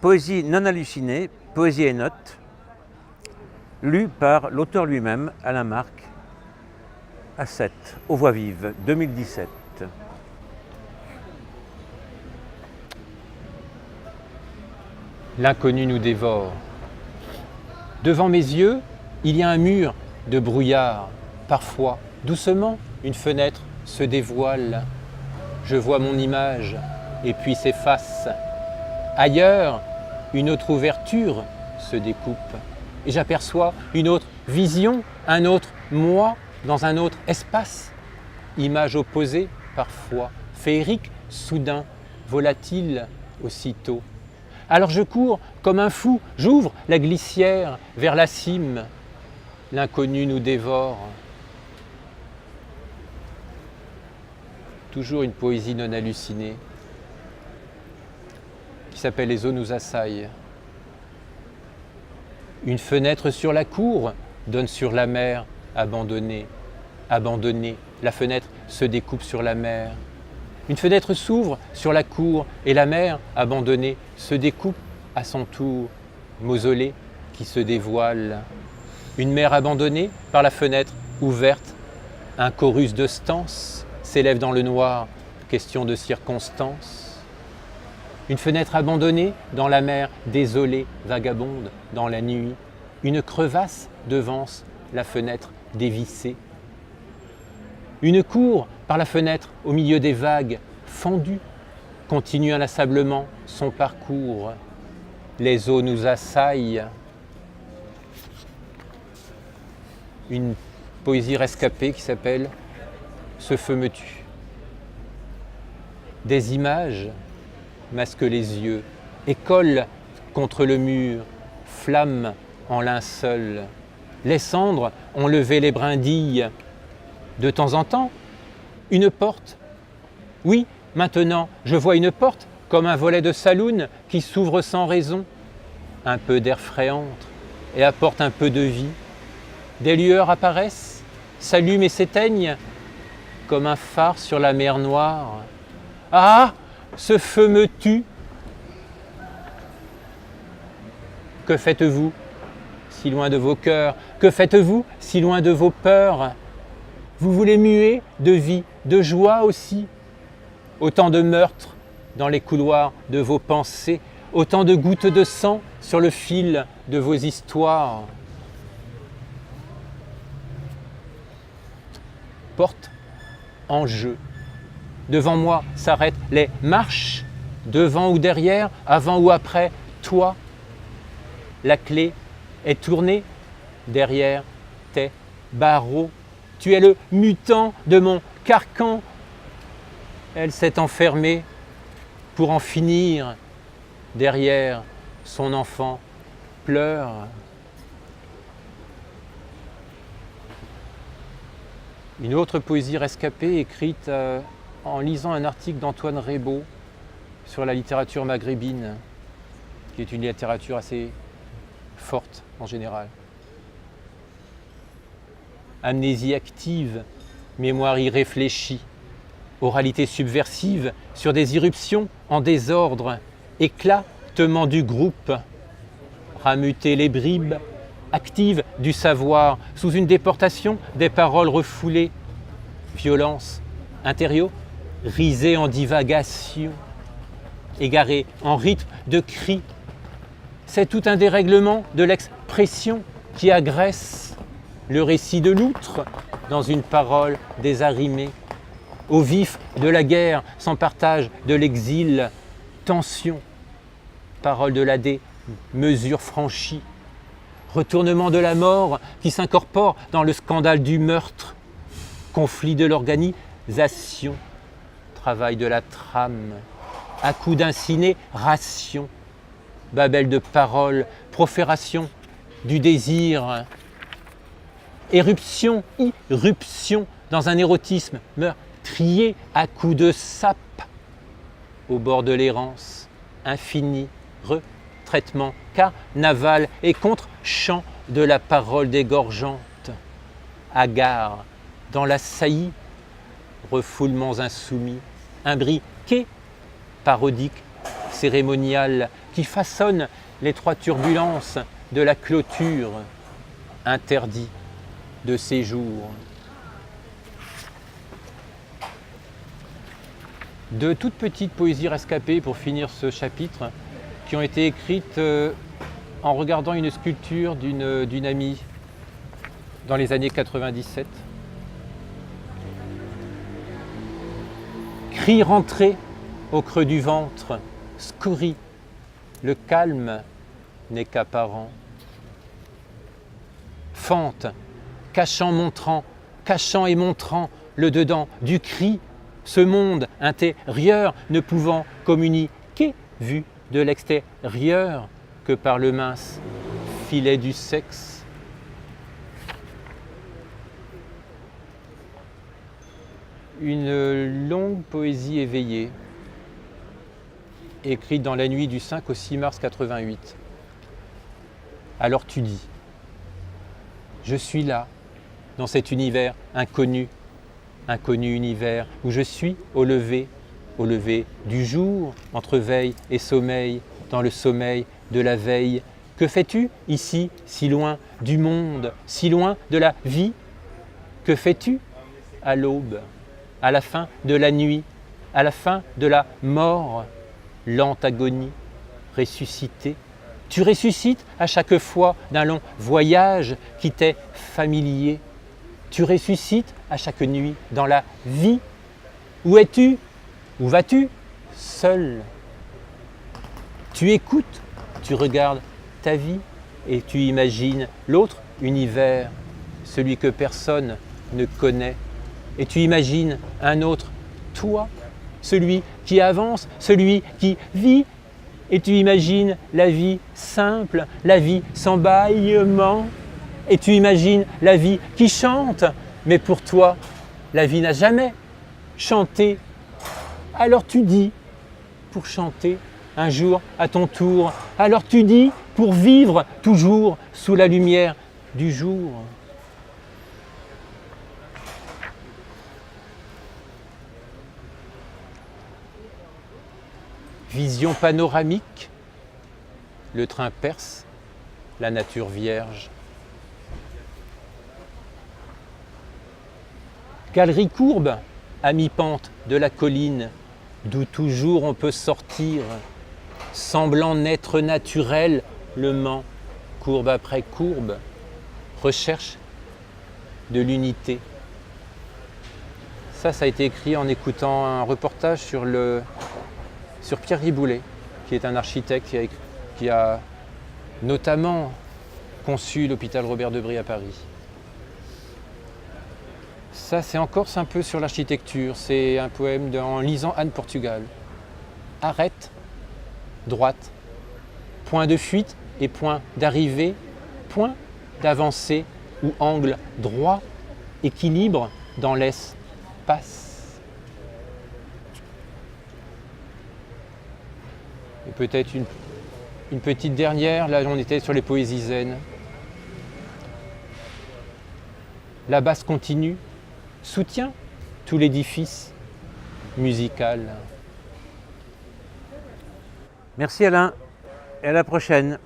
Poésie non hallucinée, poésie et notes, lue par l'auteur lui-même, Alain Marc, à 7, aux voix vives, 2017. L'inconnu nous dévore. Devant mes yeux, il y a un mur de brouillard. Parfois, doucement, une fenêtre se dévoile. Je vois mon image et puis s'efface. Ailleurs, une autre ouverture se découpe. Et j'aperçois une autre vision, un autre moi dans un autre espace. Image opposée parfois, féerique, soudain, volatile aussitôt. Alors je cours comme un fou, j'ouvre la glissière vers la cime. L'inconnu nous dévore. Toujours une poésie non hallucinée qui s'appelle « Les eaux nous assaillent ». Une fenêtre sur la cour donne sur la mer abandonnée. Abandonnée, la fenêtre se découpe sur la mer. Une fenêtre s'ouvre sur la cour et la mer, abandonnée, se découpe à son tour. Mausolée qui se dévoile. Une mer abandonnée par la fenêtre ouverte. Un chorus de stances s'élève dans le noir. Question de circonstance. Une fenêtre abandonnée dans la mer désolée, vagabonde dans la nuit. Une crevasse devance la fenêtre dévissée. Une cour par la fenêtre au milieu des vagues, fendue, continue inlassablement son parcours. Les eaux nous assaillent. Une poésie rescapée qui s'appelle « Ce feu me tue ». Des images masquent les yeux et collent contre le mur, flamment en linceul. Les cendres ont levé les brindilles. De temps en temps, une porte. Oui, maintenant, je vois une porte comme un volet de saloon qui s'ouvre sans raison. Un peu d'air frais entre et apporte un peu de vie. Des lueurs apparaissent, s'allument et s'éteignent comme un phare sur la mer noire. Ah, ce feu me tue. Que faites-vous si loin de vos cœurs? Que faites-vous si loin de vos peurs? Vous voulez muer de vie, de joie aussi. Autant de meurtres dans les couloirs de vos pensées, autant de gouttes de sang sur le fil de vos histoires. Porte en jeu. Devant moi s'arrêtent les marches, devant ou derrière, avant ou après, toi. La clé est tournée derrière tes barreaux. Tu es le mutant de mon carcan. Elle s'est enfermée pour en finir. Derrière, son enfant pleure. Une autre poésie rescapée écrite en lisant un article d'Antoine Raybaud sur la littérature maghrébine, qui est une littérature assez forte en général. Amnésie active, mémoire irréfléchie, oralité subversive sur des irruptions en désordre, éclatement du groupe, ramuter les bribes, active du savoir, sous une déportation des paroles refoulées, violence intériorisée en divagation, égarée en rythme de cris. C'est tout un dérèglement de l'expression qui agresse le récit de l'outre dans une parole désarrimée. Au vif de la guerre, sans partage de l'exil, tension, parole de la mesure franchie, retournement de la mort qui s'incorpore dans le scandale du meurtre, conflit de l'organisation, travail de la trame, à coups d'incinération, babel de paroles, profération du désir, éruption, irruption dans un érotisme meurtrier à coups de sape, au bord de l'errance, infini, retraitement, carnaval et contre-chant de la parole dégorgeante, hagard dans la saillie, refoulements insoumis, imbriqués, parodiques, cérémonial qui façonne les trois turbulences de la clôture, interdit de séjour. De toutes petites poésies rescapées pour finir ce chapitre, qui ont été écrites en regardant une sculpture d'une amie dans les années 97. Cri rentré au creux du ventre, scorie, le calme n'est qu'apparent. Fente, cachant et montrant le dedans du cri, ce monde intérieur ne pouvant communiquer, vu de l'extérieur, que par le mince filet du sexe. Une longue poésie éveillée, écrite dans la nuit du 5 au 6 mars 88. Alors tu dis, je suis là, dans cet univers inconnu univers, où je suis au lever du jour, entre veille et sommeil, dans le sommeil de la veille. Que fais-tu ici, si loin du monde, si loin de la vie? Que fais-tu à l'aube, à la fin de la nuit, à la fin de la mort, lente agonie, ressuscité? Tu ressuscites à chaque fois d'un long voyage qui t'est familier. Tu ressuscites à chaque nuit dans la vie. Où es-tu? Où vas-tu? Seul. Tu écoutes, tu regardes ta vie et tu imagines l'autre univers, celui que personne ne connaît. Et tu imagines un autre toi, celui qui avance, celui qui vit. Et tu imagines la vie simple, la vie sans bâillement. Et tu imagines la vie qui chante. Mais pour toi, la vie n'a jamais chanté. Alors tu dis, pour chanter un jour à ton tour. Alors tu dis, pour vivre toujours sous la lumière du jour. Vision panoramique, le train perce, la nature vierge. Galerie courbe, à mi-pente de la colline, d'où toujours on peut sortir, semblant n'être naturel, le Mans, courbe après courbe, recherche de l'unité. Ça a été écrit en écoutant un reportage sur Pierre Riboulet, qui est un architecte qui a notamment conçu l'hôpital Robert Debré à Paris. Ça, c'est encore un peu sur l'architecture. C'est un poème en lisant Anne Portugal. Arrête, droite, point de fuite et point d'arrivée, point d'avancée ou angle droit, équilibre dans l'espace. Et peut-être une petite dernière, là on était sur les poésies zen. La basse continue soutient tout l'édifice musical. Merci Alain et à la prochaine.